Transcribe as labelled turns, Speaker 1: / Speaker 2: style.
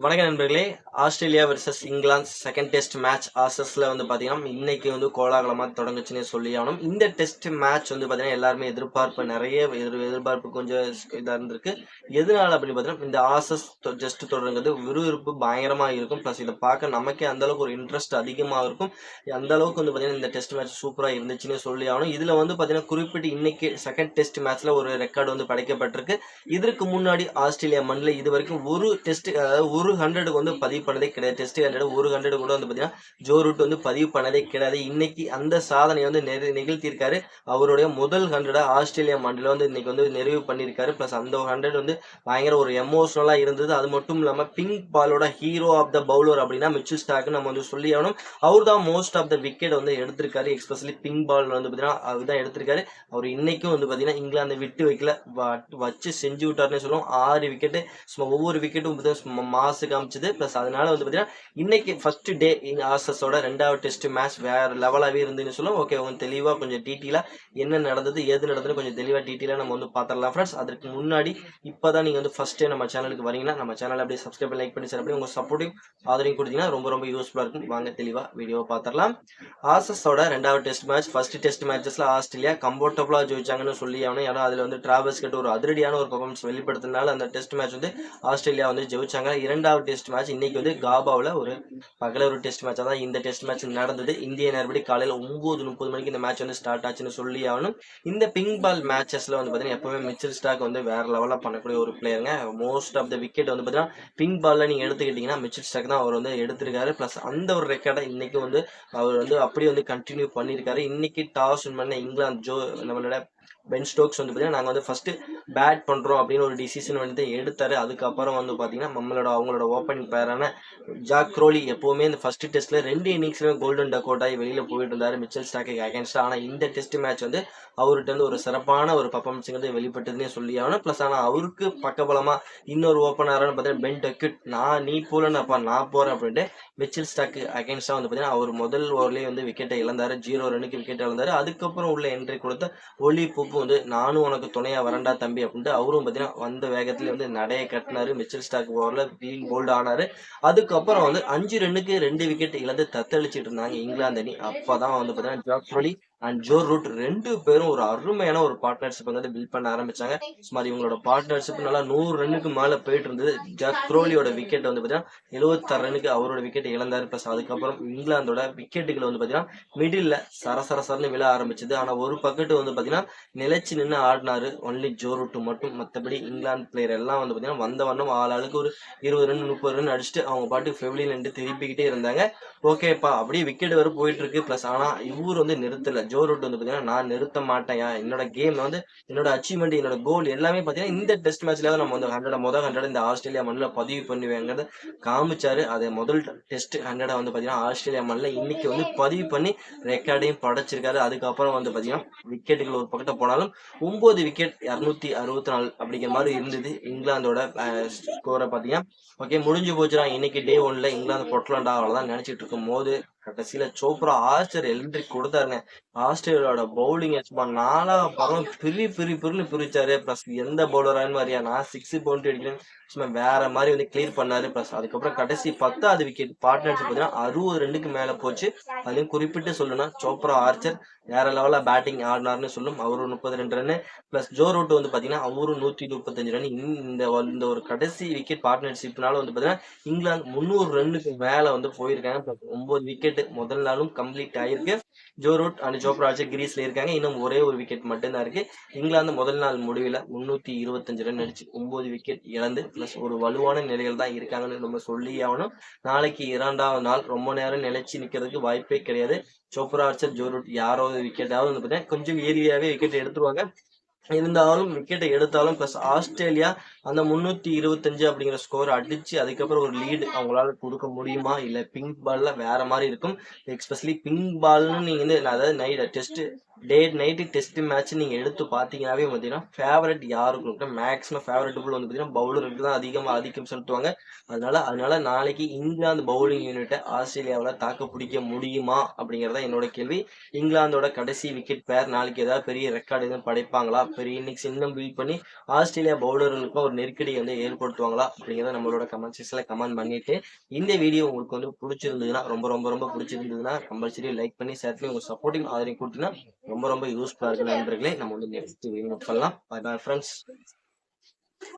Speaker 1: வணக்கம் நண்பர்களே. Australia versus England second test match ஆசஸ்ல பார்த்தீங்கன்னா இன்னைக்கு கோலாகலமா தொடங்குச்சுன்னே சொல்லி ஆகணும். இந்த டெஸ்ட் மேட்ச் பார்த்தீங்கன்னா எல்லாருமே எதிர்பார்ப்பு நிறைய எதிர்பார்ப்பு கொஞ்சம் இதா இருந்திருக்கு. எதனால அப்படின்னு பார்த்தீங்கன்னா இந்த ஆசஸ் டெஸ்ட் தொடருங்கிறது விறுவிறுப்பு பயங்கரமா இருக்கும். ப்ளஸ் இதை பார்க்க நமக்கே அந்த அளவுக்கு ஒரு இன்ட்ரெஸ்ட் அதிகமாக இருக்கும். அந்த அளவுக்கு பார்த்தீங்கன்னா இந்த டெஸ்ட் மேட்ச் சூப்பரா இருந்துச்சுன்னு சொல்லி ஆகணும். இதுல பார்த்தீங்கன்னா குறிப்பிட்டு இன்னைக்கு செகண்ட் டெஸ்ட் மேட்ச்ல ஒரு ரெக்கார்டு படைக்கப்பட்டிருக்கு. இதற்கு முன்னாடி ஆஸ்திரேலியா மண்ணில் இது வரைக்கும் ஒரு டெஸ்ட் அதாவது ஒரு 100 பதிவு பண்ணதே கிடையாது. டெஸ்ட் 100 ஒரு 100 கூட பார்த்தீங்கன்னா ஜோ ரூட் பதிவு பண்ணதே கிடையாது. இன்னைக்கு அந்த சாதனையை நிகழ்த்தியிருக்காரு. அவருடைய முதல் 100 ஆஸ்திரேலியா மண்ணில் இன்னைக்கு நிறைவு பண்ணியிருக்காரு. பிளஸ் அந்த 100 பயங்கர ஒரு எமோஷனலா இருந்தது. அது மட்டும் இல்லாம பிங்க் பாலோட ஹீரோ ஆஃப் த பவுலர் அப்படின்னா மிச்சல் ஸ்டார்க் நம்ம சொல்லி ஆகணும். அவர் தான் மோஸ்ட் ஆஃப் த விக்கெட் எடுத்திருக்காரு. எஸ்பெஷலி பிங்க் பால் பார்த்தீங்கன்னா அவர் தான் எடுத்திருக்காரு. அவர் இன்னைக்கும் பார்த்தீங்கன்னா இங்கிலாந்து விட்டு வைக்கல, வச்சு செஞ்சு விட்டாருன்னு சொல்லுவோம். 6 விக்கெட்டு ஒவ்வொரு விக்கெட்டும் மாசு காமிச்சது. பிளஸ் அதனால பார்த்தீங்கன்னா இன்னைக்கு ஃபர்ஸ்ட் டே ஆசஸோட 2வது டெஸ்ட் மேட்ச் வேற லெவலாவே இருந்துன்னு சொல்லுவோம். ஓகே, தெளிவா கொஞ்சம் டீட்டெயிலா என்ன நடந்தது ஏது நடந்தது கொஞ்சம் தெளிவா டீட்டெயிலா நம்ம பார்த்துடலாம் ஃப்ரெண்ட்ஸ். அதற்கு முன்னாடி இப்பதான் நீங்க ஃபர்ஸ்ட் டே நம்ம சேனலுக்கு வரீங்கன்னா நம்ம சேனல் அப்படியே சப்ஸ்கிரைப் லைக் பண்ணி சார் அப்படியே உங்க சப்போர்ட்டிவ் ஆதரவு கொடுத்தீங்கன்னா ரொம்ப ரொம்ப யூஸ்ஃபுல்லா இருக்கும். வாங்க தெளிவா வீடியோவை பார்த்துடலாம். ஆசஸோட 2வது டெஸ்ட் மேட்ச் ஃபர்ஸ்ட் டெஸ்ட் மேட்சஸ்ல ஆஸ்திரேலியா கம்ஃபர்டபுளா ஜெயிச்சாங்கன்னு சொல்லி ஆகணும். ஏன்னா அதுல டிராவல்ஸ் கிட்ட ஒரு அதிரடியான ஒரு பெர்ஃபார்மன்ஸ் வெளிப்படுத்தினால அந்த டெஸ்ட் மேட்ச் ஆஸ்திரேலியா ஜெயிச்சாங்க. 2வது டெஸ்ட் மேட்ச் இன்னைக்கு காபாவில் ஒரு பகல ஒரு டெஸ்ட் மேட்சா தான் இந்த டெஸ்ட் மேட்ச் நடந்தது. இந்திய நேரப்படி காலையில் 9:30 மணிக்கு இந்த மேட்ச் ஸ்டார்ட் ஆச்சுன்னு சொல்லி ஆகணும். இந்த பிங்க் பால் மேட்சஸ்ல பார்த்தீங்கன்னா எப்பவுமே மிச்சல் ஸ்டார்க் வேற லெவலா பண்ணக்கூடிய ஒரு பிளேயருங்க. மோஸ்ட் ஆஃப் த விக்கெட் பார்த்தீங்கன்னா பிங்க் பால்ல நீங்க எடுத்துக்கிட்டீங்கன்னா மிச்சல் ஸ்டார்க் தான் அவர் எடுத்திருக்காரு. பிளஸ் அந்த ஒரு ரெக்கார்டை இன்னைக்கு அவர் அப்படியே கண்டினியூ பண்ணியிருக்காரு. இன்னைக்கு டாஸ் வின் பண்ண இங்கிலாந்து நம்மளோட பென் ஸ்டோக்ஸ் பார்த்தீங்கன்னா நாங்கள் ஃபர்ஸ்ட் பேட் பண்றோம் அப்படின்னு ஒரு டிசிஷன் எடுத்தாரு. அதுக்கப்புறம் பார்த்தீங்கன்னா அவங்களோட ஓப்பனிங் பேரான ஜாக் க்ரோலி எப்பவுமே இந்த ஃபர்ஸ்ட் டெஸ்ட்ல 2 இன்னிங்ஸ்லயும் கோல்டன் டக்கோட் ஆகி வெளியில போயிட்டு இருந்தாரு மிச்சல் ஸ்டார்க்கு அகேன்ஸ்டா. ஆனா இந்த டெஸ்ட் மேட்ச் அவர்கிட்ட ஒரு சிறப்பான ஒரு பர்ஃபார்மன்ஸ் வெளிப்பட்டதுன்னே சொல்லி ஆகணும். பிளஸ் ஆனா அவருக்கு பக்கபலமா இன்னொரு ஓப்பனரான பார்த்தீங்கன்னா பென் டக்யூட் நீ போலன்னப்பா நான் போறேன் அப்படின்ட்டு மிச்சல் ஸ்டார்க்கு அகேன்ஸ்டா பார்த்தீங்கன்னா அவர் முதல் ஓவர்லயே விக்கெட்டை இழந்தாரு. 0 ரன்னுக்கு விக்கெட் இழந்தாரு. அதுக்கப்புறம் உள்ள என்ட்ரி கொடுத்த ஒலி பூப்பு நானும் உனக்கு துணையா வரண்டா தம்பி அப்படின்ட்டு அவரும் பார்த்தீங்கன்னா வந்த வேகத்துல நடைய கட்டினாரு. மிச்சல் ஸ்டார்க் ஓவர்ல ஃபீல் போல்ட் ஆனாரு. அதுக்கப்புறம் 5 ரன்னுக்கு 2 விக்கெட் இழந்து தத்தளிச்சிட்டு இருந்தாங்க இங்கிலாந்து அணி. அப்பதான் பார்த்தீங்கன்னா Jack Crawley and Joe Root 2 பேரும் ஒரு அருமையான ஒரு பார்ட்னர்ஷிப் பில்ட் பண்ண ஆரம்பிச்சாங்க. சுமார் இவங்களோட பார்ட்னர்ஷிப் நல்லா 100 ரன்னுக்கு மேல போயிட்டு இருந்தது. ஜாக் க்ரோலியோட விக்கெட் பார்த்தீங்கன்னா 76 ரன்னுக்கு அவரோட விக்கெட் இழந்தாரு. பிளஸ் அதுக்கப்புறம் இங்கிலாந்தோட விக்கெட்டுகள் பார்த்தீங்கன்னா மிடில் சரசரன்னு விழ ஆரம்பிச்சது. ஆனா ஒரு பக்கெட் பார்த்தீங்கன்னா நிலைச்சு நின்று ஆடினாரு ஒன்லி ஜோ ரூட் மட்டும். மற்றபடி இங்கிலாந்து பிளேயர் எல்லாம் பார்த்தீங்கன்னா வந்த வண்ணம் ஆளுக்கு ஒரு 20 ரன் 30 ரன் அடிச்சுட்டு அவங்க பாட்டுக்கு ஃபெவிலியன் நின்று திருப்பிக்கிட்டே இருந்தாங்க. ஓகேப்பா அப்படியே விக்கெட் வர போயிட்டு இருக்கு. பிளஸ் ஆனா இவர் நிறுத்தல. ஜோ ரூட் பார்த்தீங்கன்னா நான் நிறுத்த மாட்டேன், என்னோட கேம் என்னோட அச்சீவ்மெண்ட் என்னோட கோல் எல்லாமே பார்த்தீங்கன்னா இந்த டெஸ்ட் மேட்ச்ல நம்ம 100 இந்த ஆஸ்திரேலியா மண்ணில் பதிவு பண்ணுவேங்கிறத காமிச்சாரு. அதை முதல் டெஸ்ட் 100 பார்த்தீங்கன்னா ஆஸ்திரேலியா மண்ணில் இன்னைக்கு பதிவு பண்ணி ரெக்கார்டையும் படைச்சிருக்காரு. அதுக்கப்புறம் பார்த்தீங்கன்னா விக்கெட்டுகள் ஒரு பக்கத்தை போனாலும் 9 விக்கெட் 264 அப்படிங்கிற மாதிரி இருந்தது இங்கிலாந்தோட ஸ்கோரை பார்த்தீங்கன்னா. ஓகே, முடிஞ்சு போச்சுடா இன்னைக்கு டே 1ல இங்கிலாந்து பொட்டலாண்டா அவ்வளவுதான் நினைச்சிட்டு இருக்கும் போது கடைசியில சோப்ரா ஆர்ச்சர் என்ட்ரி கொடுத்தாருங்க. ஆஸ்திரேலியாவோட பவுலிங் நாலா பக்கம் பிரின்னு பிரிச்சாரு. பிளஸ் எந்த பவுலரான மாதிரியா நான் 6 பவுண்டரி அடிக்கிறேன் சும்மா வேற மாதிரி கிளியர் பண்ணாரு. பிளஸ் அதுக்கப்புறம் கடைசி 10வது விக்கெட் பார்ட்னர்ஷிப் பார்த்தீங்கன்னா 60 ரன்னுக்கு மேல போச்சு. அதையும் குறிப்பிட்டு சொல்லணும்னா சோப்ரா ஆர்ச்சர் வேற லெவலா பேட்டிங் ஆடினார்னு சொல்லும். அவரு 32 ரன்னு பிளஸ் ஜோ ரூட் பாத்தீங்கன்னா அவரும் 135 ரன். இந்த ஒரு கடைசி விக்கெட் பார்ட்னர்ஷிப்னால பாத்தீங்கன்னா இங்கிலாந்து 300 ரன்னுக்கு மேல போயிருக்காங்க. 9 விக்கெட் முதல் நாளும் கம்ப்ளீட் ஆயிருக்கு. Joe Root and Jofra Archer கிரீஸ்ல இருக்காங்க. இன்னும் ஒரே ஒரு விக்கெட் மட்டும்தான் இருக்கு. இங்கிலாந்து முதல் நாள் முடிவில் 325 ரன் அடிச்சு 9 விக்கெட் இழந்து பிளஸ் ஒரு வலுவான நிலையில் தான் இருக்காங்கன்னு நம்ம சொல்லி ஆகணும். நாளைக்கு 2வது நாள் ரொம்ப நேரம் நிலைச்சு நிக்கிறதுக்கு வாய்ப்பே கிடையாது. சோப்ரா ஆர்ச்சர் ஜோ ரூட் யாராவது விக்கெட்டாவது பார்த்தீங்கன்னா கொஞ்சம் ஏரியாவே விக்கெட் எடுத்துருவாங்க. இருந்தாலும் விக்கெட்டை எடுத்தாலும் பிளஸ் ஆஸ்திரேலியா அந்த 325 அப்படிங்கிற ஸ்கோர் அடிச்சு அதுக்கப்புறம் ஒரு லீடு அவங்களால கொடுக்க முடியுமா இல்ல பிங்க் பால்ல வேற மாதிரி இருக்கும். எஸ்பெஷலி பிங்க் பால்னு நீங்க அதாவது night test day night test match நீங்க எடுத்து பார்த்தீங்கன்னாவே பார்த்தீங்கன்னா, ஃபேவரைட் யாருக்கு இருக்குன்னா, மேக்ஸிமம் ஃபேவரட்டபிள் வந்து பார்த்தீங்கன்னா, பவுலருக்கு தான் அதிகமா ஆதிக்கம் செலுத்துவாங்க. அதனால நாளைக்கு இங்கிலாந்து பவுலிங் யூனிட்ட ஆஸ்திரேலியாவால தாக்கு பிடிக்க முடியுமா? அப்படிங்கிறது தான் என்னோட கேள்வி. இங்கிலாந்தோட கடைசி விக்கெட் பேர் நாளைக்கு ஏதாவது பெரிய ரெக்கார்ட் எதுவும் படைப்பாங்களா? பெரிய இன்னிங்ஸ் இன்னும் பில்ட் பண்ணி ஆஸ்திரேலியா பவுலர்களுக்கும் ஒரு நெருக்கடிய வந்து ஏற்படுத்துவாங்களா? அப்படிங்கிறத நம்மளோட கமெண்ட் செக்ஷன்ல கமெண்ட் பண்ணிட்டு, இந்த வீடியோ உங்களுக்கு வந்து புடிச்சிருந்ததுன்னா, ரொம்ப புடிச்சிருந்ததுன்னா, கம்பல்சரி லைக் பண்ணி, ஷேர் பண்ணி உங்க சப்போர்ட்டிங் ஆதரவையும் குடுத்தீங்கன்னா ரொம்ப யூஸ்ஃபுல்லா இருக்கு நண்பர்களே. நம்ம வந்து நெக்ஸ்ட் வீடியோ பண்ணலாம். Bye bye friends.